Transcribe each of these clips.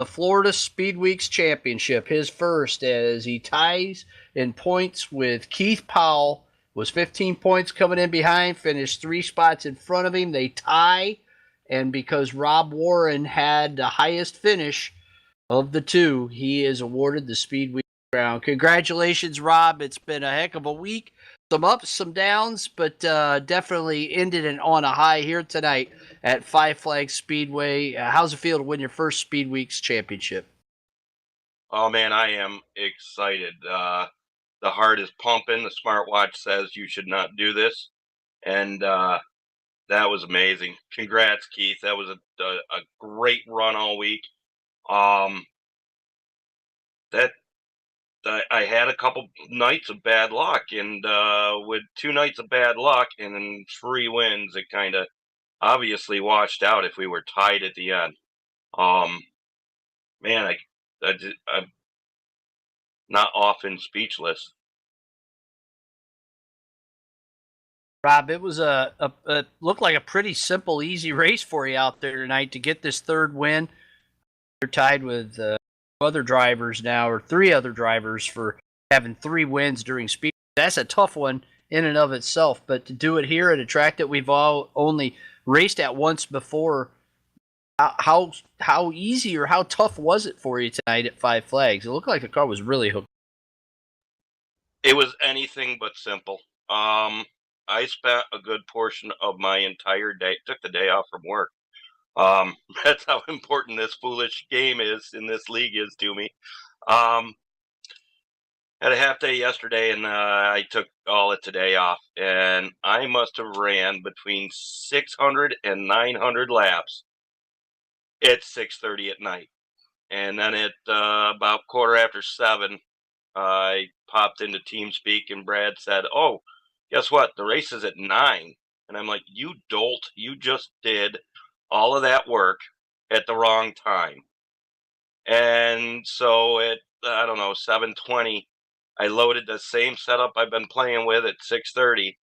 the Florida Speedweeks Championship, his first, as he ties in points with Keith Powell. Was 15 points coming in behind, finished 3 spots in front of him. They tie, and because Rob Warren had the highest finish of the two, he is awarded the Speedweek crown. Congratulations, Rob. It's been a heck of a week. Some ups, some downs, but definitely ended it on a high here tonight at Five Flags Speedway. How's it feel to win your first Speedweeks championship? Oh man, I am excited. The heart is pumping. The smartwatch says you should not do this, and that was amazing. Congrats, Keith. That was a great run all week. Um, that I had a couple nights of bad luck, and with 2 nights of bad luck and then 3 wins, it kind of obviously washed out if we were tied at the end. Um, Man, I'm not often speechless. Rob, it was a looked like a pretty simple, easy race for you out there tonight to get this third win. You're tied with other drivers now, or 3 other drivers for having 3 wins during speed. That's a tough one in and of itself, but to do it here at a track that we've all only raced at once before, how easy or how tough was it for you tonight at Five Flags? It looked like the car was really hooked. It was anything but simple. I spent a good portion of my entire day, took the day off from work. That's how important this foolish game is in this league is to me. Um, had a half day yesterday, and I took all of today off, and I must have ran between 600 and 900 laps at 6:30 at night, and then at about quarter after 7, I popped into TeamSpeak, and Brad said, "Oh, guess what? The race is at 9." And I'm like, "You dolt! You just did all of that work at the wrong time." And so at I don't know 7:20, I loaded the same setup I've been playing with at 6:30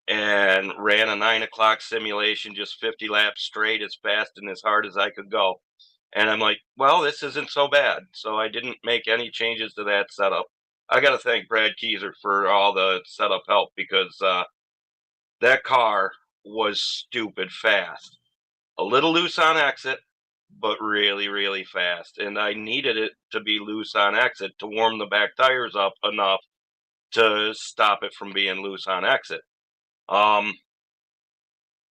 and ran a 9 o'clock simulation, just 50 laps straight, as fast and as hard as I could go. And I'm like, well, this isn't so bad. So I didn't make any changes to that setup. I got to thank Brad Keyser for all the setup help because that car was stupid fast. A little loose on exit, but really, really fast. And I needed it to be loose on exit to warm the back tires up enough to stop it from being loose on exit.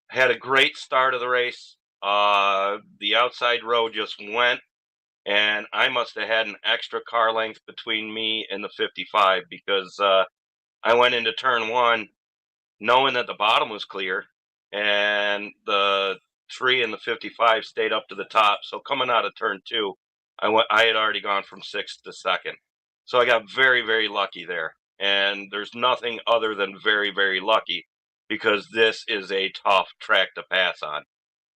Had a great start of the race. The outside row just went, and I must have had an extra car length between me and the 55 because I went into turn 1 knowing that the bottom was clear, and the tree and the 55 stayed up to the top. So coming out of turn 2, I had already gone from 6th to 2nd. So I got very, very lucky there. And there's nothing other than very, very lucky because this is a tough track to pass on.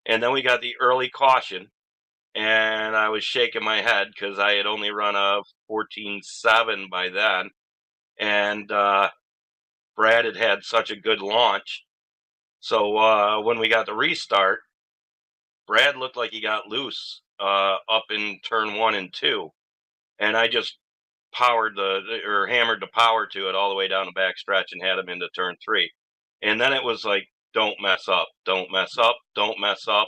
And then we got the early caution, and I was shaking my head because I had only run a 14.7 by then. And Brad had such a good launch. So when we got the restart, Brad looked like he got loose up in turn 1 and 2. And I just hammered the power to it all the way down the back stretch and had him into turn 3. And then it was like, don't mess up, don't mess up, don't mess up.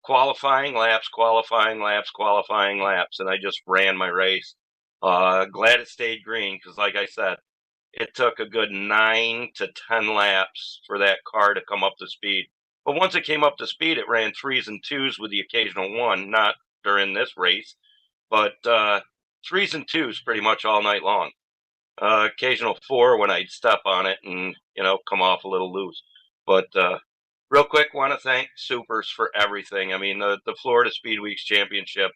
Qualifying laps, qualifying laps, qualifying laps. And I just ran my race. Glad it stayed green because, like I said, it took a good 9 to 10 laps for that car to come up to speed. But once it came up to speed, it ran 3s and 2s with the occasional 1, not during this race, but 3s and 2s pretty much all night long. Occasional 4 when I'd step on it and, come off a little loose. But real quick, want to thank SUPRS for everything. I mean, the Florida Speedweeks Championship,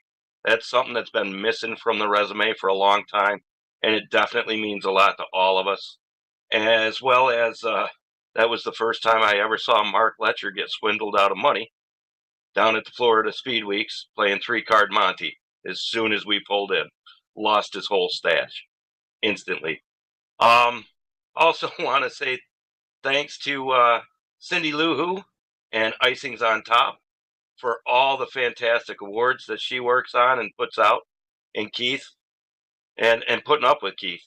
that's something that's been missing from the resume for a long time, and it definitely means a lot to all of us. As well as that was the first time I ever saw Mark Letcher get swindled out of money down at the Florida Speedweeks playing 3-card Monte. As soon as we pulled in, lost his whole stash instantly. Also want to say thanks to Cindy Lou Who and Icings on Top for all the fantastic awards that she works on and puts out, and Keith, and putting up with Keith.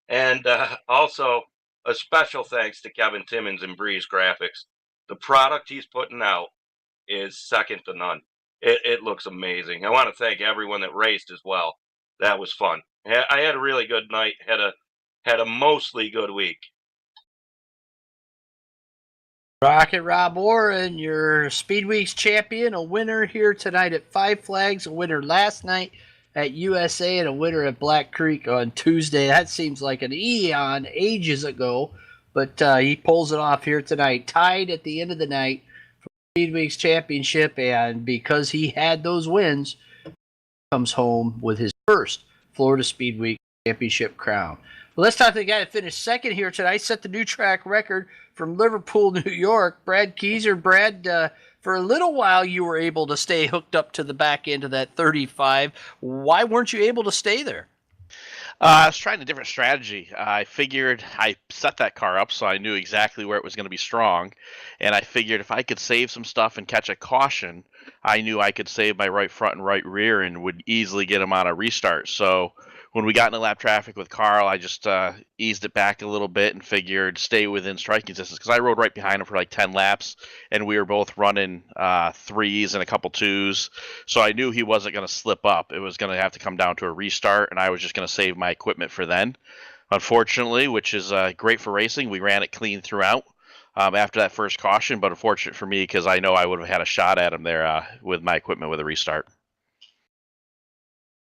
And also a special thanks to Kevin Timmons and Breeze Graphics. The product he's putting out is second to none. It looks amazing. I want to thank everyone that raced as well. That was fun. I had a really good night. Had a mostly good week. Rocket Rob Warren, your Speedweeks champion, a winner here tonight at Five Flags, a winner last night at USA, and a winner at Black Creek on Tuesday. That seems like an eon, ages ago, but he pulls it off here tonight. Tied at the end of the night for the Speedweeks championship, and because he had those wins, comes home with his first Florida Speedweek championship crown. Well, let's talk to the guy that finished second here tonight, set the new track record from Liverpool, New York, Brad Keyser. Brad, for a little while you were able to stay hooked up to the back end of that 35. Why weren't you able to stay there? I was trying a different strategy. I figured I set that car up so I knew exactly where it was going to be strong, and I figured if I could save some stuff and catch a caution, I knew I could save my right front and right rear and would easily get them on a restart. So when we got into lap traffic with Carl, I just eased it back a little bit and figured stay within striking distance, because I rode right behind him for like 10 laps, and we were both running threes and a couple twos. So I knew he wasn't going to slip up. It was going to have to come down to a restart, and I was just going to save my equipment for then. Unfortunately, which is great for racing, we ran it clean throughout after that first caution, but unfortunate for me because I know I would have had a shot at him there with my equipment with a restart.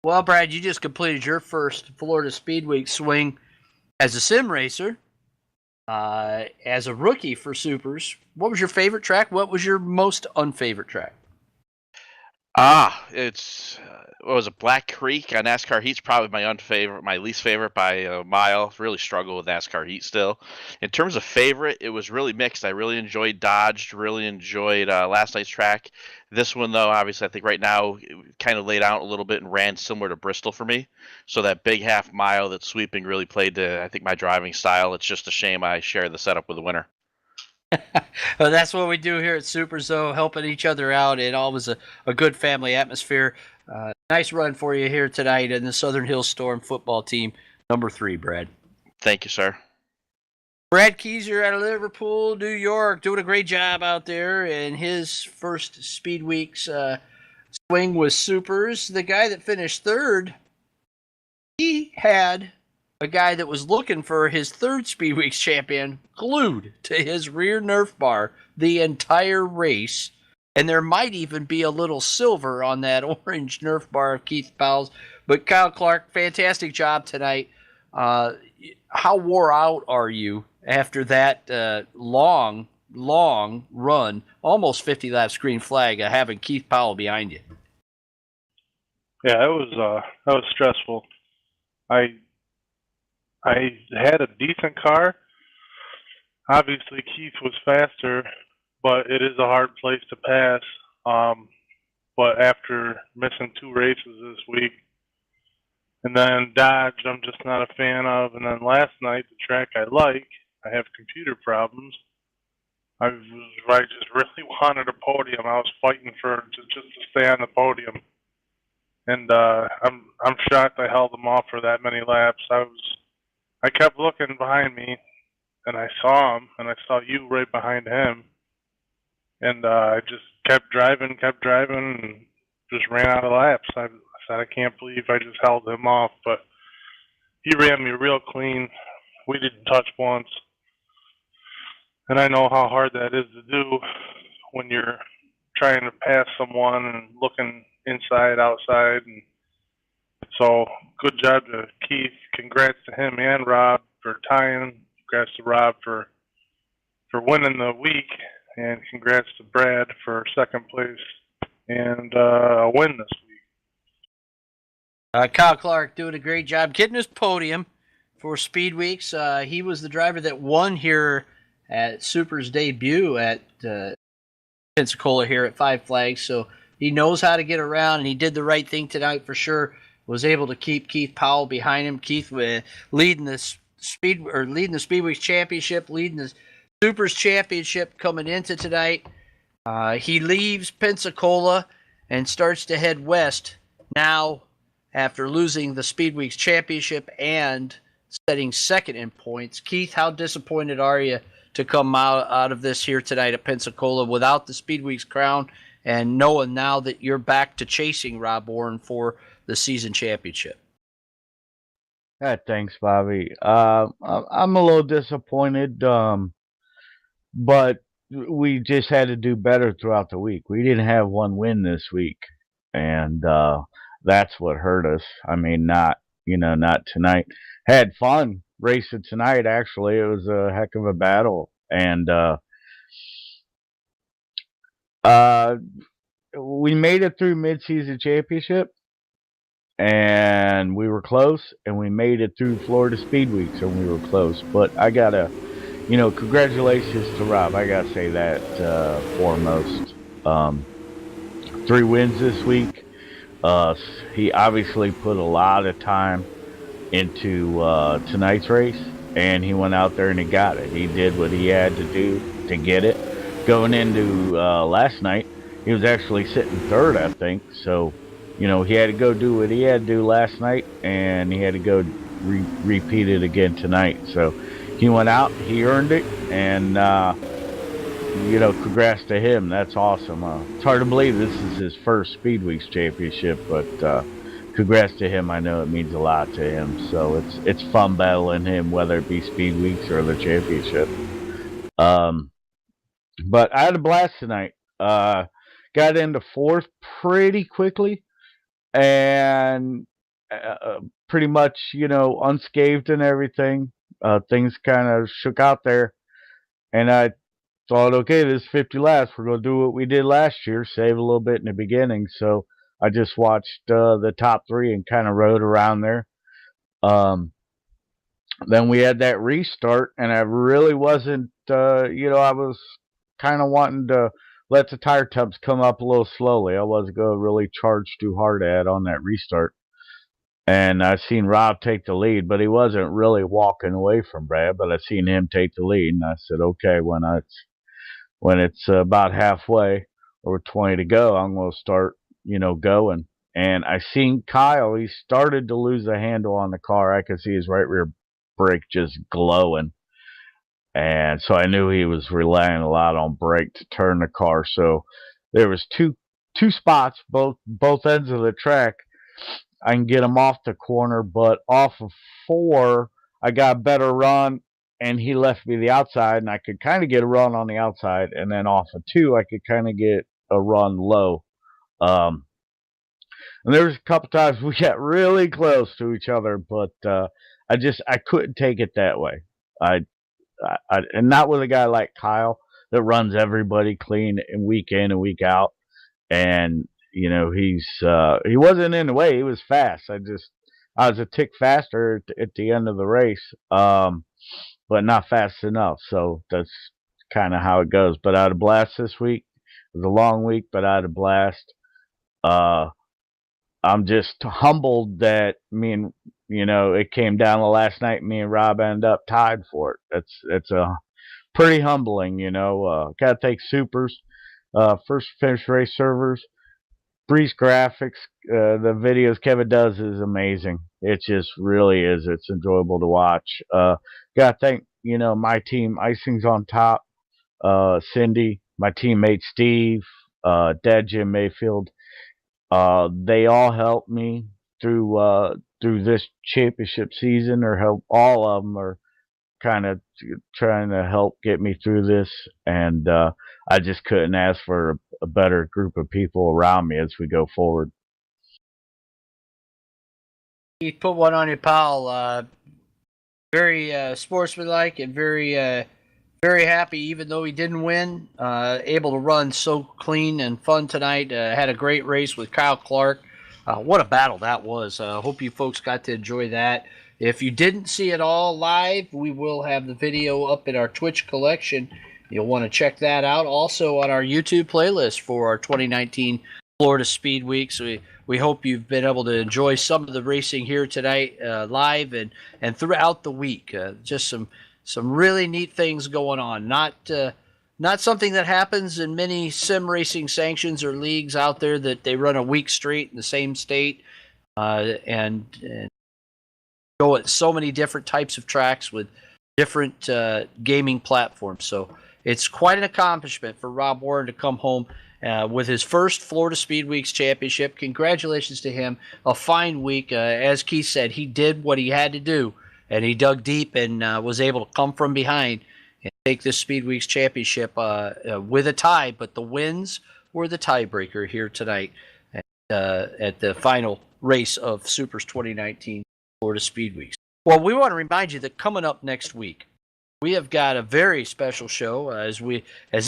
Well, Brad, you just completed your first Florida Speedweek swing as a sim racer, as a rookie for SUPRS. What was your favorite track? What was your most unfavorite track? It's what was it, Black Creek on NASCAR Heat's probably my least favorite by a mile. Really struggle with NASCAR Heat still. In terms of favorite, it was really mixed. I really enjoyed Dodge, really enjoyed last night's track. This one, though, obviously, I think right now it kind of laid out a little bit and ran similar to Bristol for me. So that big half mile that's sweeping really played to, I think, my driving style. It's just a shame I share the setup with the winner. Well, that's what we do here at SUPRS, though, helping each other out, and always a good family atmosphere. Nice run for you here tonight in the Southern Hills Storm football team, number 3, Brad. Thank you, sir. Brad Keyser out of Liverpool, New York, doing a great job out there in his first Speedweeks swing with SUPRS. The guy that finished third, he had a guy that was looking for his third Speedweeks champion glued to his rear Nerf bar the entire race. And there might even be a little silver on that orange Nerf bar of Keith Powell's. But Kyle Clark, fantastic job tonight. How wore out are you after that long run, almost 50 laps green flag, having Keith Powell behind you? Yeah, that was stressful. I had a decent car. Obviously, Keith was faster, but it is a hard place to pass. But after missing 2 races this week, and then Dodge, I'm just not a fan of. And then last night, the track I like, I have computer problems. I just really wanted a podium. I was fighting for just to stay on the podium, and I'm shocked I held them off for that many laps. I kept looking behind me, and I saw him, and I saw you right behind him, and I just kept driving, and just ran out of laps. I said, I can't believe I just held him off, but he ran me real clean. We didn't touch once, and I know how hard that is to do when you're trying to pass someone and looking inside, outside, and so good job to Keith. Congrats to him and Rob for tying. Congrats to Rob for winning the week, and congrats to Brad for second place and a win this week. Kyle Clark doing a great job getting his podium for Speedweeks. He was the driver that won here at SUPR's debut at Pensacola here at Five Flags, so he knows how to get around, and he did the right thing tonight for sure. Was able to keep Keith Powell behind him. Keith leading the Speedweeks championship, leading the SUPRS championship coming into tonight. He leaves Pensacola and starts to head west now after losing the Speedweeks championship and setting second in points. Keith, how disappointed are you to come out of this here tonight at Pensacola without the Speedweeks crown and knowing now that you're back to chasing Rob Warren for the season championship? Thanks, Bobby. I'm a little disappointed, but we just had to do better throughout the week. We didn't have one win this week, and that's what hurt us. I mean, not tonight. Had fun racing tonight. Actually, it was a heck of a battle, and we made it through mid-season championship, and we were close, and we made it through Florida Speedweeks, and we were close. But I gotta, congratulations to Rob. I gotta say that foremost. 3 wins this week. He obviously put a lot of time into tonight's race, and he went out there and he got it. He did what he had to do to get it. Going into last night, he was actually sitting third, I think. So, he had to go do what he had to do last night, and he had to go repeat it again tonight. So he went out, he earned it, and congrats to him. That's awesome. It's hard to believe this is his first Speedweeks championship, but congrats to him. I know it means a lot to him. So it's fun battling him, whether it be Speedweeks or the championship. But I had a blast tonight. Got into 4th pretty quickly, and pretty much, unscathed and everything. Things kind of shook out there, and I thought, okay, this is 50 laps. We're going to do what we did last year, save a little bit in the beginning. So I just watched the top 3 and kind of rode around there. Then we had that restart, and I really wasn't, I was kind of wanting to let the tire tubs come up a little slowly. I wasn't going to really charge too hard on that restart. And I seen Rob take the lead, but he wasn't really walking away from Brad, but I seen him take the lead, and I said, okay, when it's about halfway or 20 to go, I'm going to start, going. And I seen Kyle, he started to lose the handle on the car. I could see his right rear brake just glowing. And so I knew he was relying a lot on brake to turn the car. So there was two spots, both ends of the track. I can get him off the corner, but off of 4, I got a better run, and he left me the outside, and I could kind of get a run on the outside. And then off of 2, I could kind of get a run low. And there was a couple times we got really close to each other, but I couldn't take it that way. And not with a guy like Kyle that runs everybody clean and week in and week out. And he wasn't in the way. He was fast. I was a tick faster at the end of the race, but not fast enough. So that's kind of how it goes. But I had a blast this week. It was a long week, but I had a blast. I'm just humbled that it came down to last night. Me and Rob ended up tied for it. It's a pretty humbling, Gotta thank SUPRS, first finish race servers, Breeze graphics, the videos Kevin does is amazing. It just really is. It's enjoyable to watch. Gotta thank, my team, Icing's on top, Cindy, my teammate Steve, Dad Jim Mayfield. They all helped me through this championship season, or help all of them are kind of trying to help get me through this, and I just couldn't ask for a better group of people around me as we go forward. He put one on you, pal. Very sportsmanlike and very happy, even though he didn't win. Able to run so clean and fun tonight. Had a great race with Kyle Clark. What a battle that was. Hope you folks got to enjoy that. If you didn't see it all live, we will have the video up in our Twitch collection. You'll want to check that out. Also on our YouTube playlist for our 2019 Florida Speed Weeks. We hope you've been able to enjoy some of the racing here tonight live and throughout the week. Just some really neat things going on. Not not something that happens in many sim racing sanctions or leagues out there, that they run a week straight in the same state and go at so many different types of tracks with different gaming platforms. So it's quite an accomplishment for Rob Warren to come home with his first Florida Speedweeks championship. Congratulations to him. A fine week. As Keith said, he did what he had to do, and he dug deep and was able to come from behind and take this Speedweeks championship with a tie. But the wins were the tiebreaker here tonight at the final race of SUPRS 2019 Florida Speedweeks. Well, we want to remind you that coming up next week, we have got a very special show. As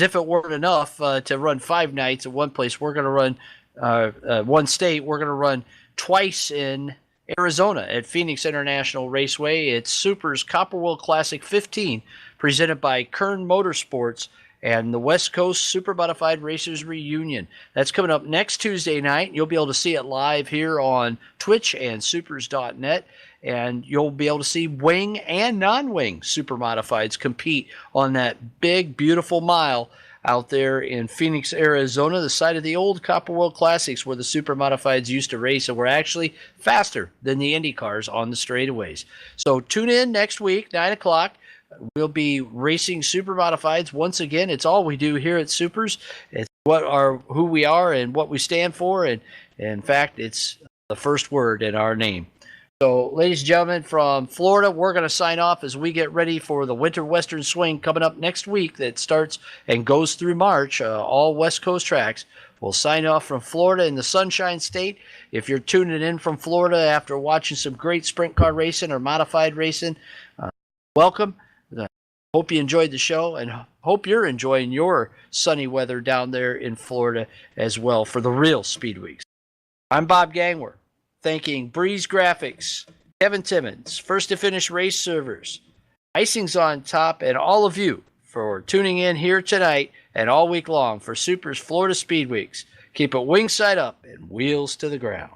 if it weren't enough to run 5 nights at one place, we're going to run one state. We're going to run twice in Arizona at Phoenix International Raceway. It's SUPRS Copper World Classic 15, presented by Kern Motorsports and the West Coast Supermodified Racers Reunion. That's coming up next Tuesday night. You'll be able to see it live here on Twitch and supers.net. And you'll be able to see wing and non-wing Supermodifieds compete on that big, beautiful mile out there in Phoenix, Arizona, the site of the old Copper World Classics where the Supermodifieds used to race and were actually faster than the Indy cars on the straightaways. So tune in next week, 9 o'clock. We'll be racing Supermodifieds once again. It's all we do here at SUPRS. It's who we are and what we stand for. And in fact, it's the first word in our name. So, ladies and gentlemen, from Florida, we're going to sign off as we get ready for the Winter Western Swing coming up next week that starts and goes through March, all West Coast tracks. We'll sign off from Florida in the Sunshine State. If you're tuning in from Florida after watching some great sprint car racing or modified racing, welcome. Hope you enjoyed the show and hope you're enjoying your sunny weather down there in Florida as well for the real Speedweeks. I'm Bob Gangwer, thanking Breeze Graphics, Kevin Timmons, First to Finish Race Servers, Icing's on Top, and all of you for tuning in here tonight and all week long for SUPRS Florida Speedweeks. Keep it wing side up and wheels to the ground.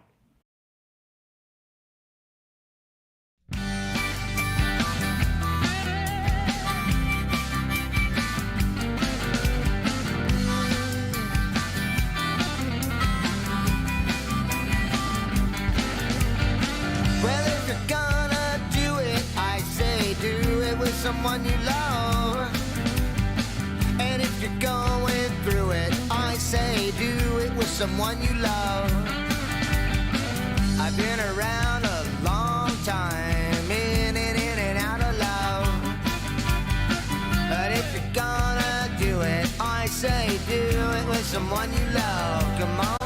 Someone you love, and if you're going through it, I say do it with someone you love. I've been around a long time, in and out of love, but if you're gonna do it, I say do it with someone you love. Come on.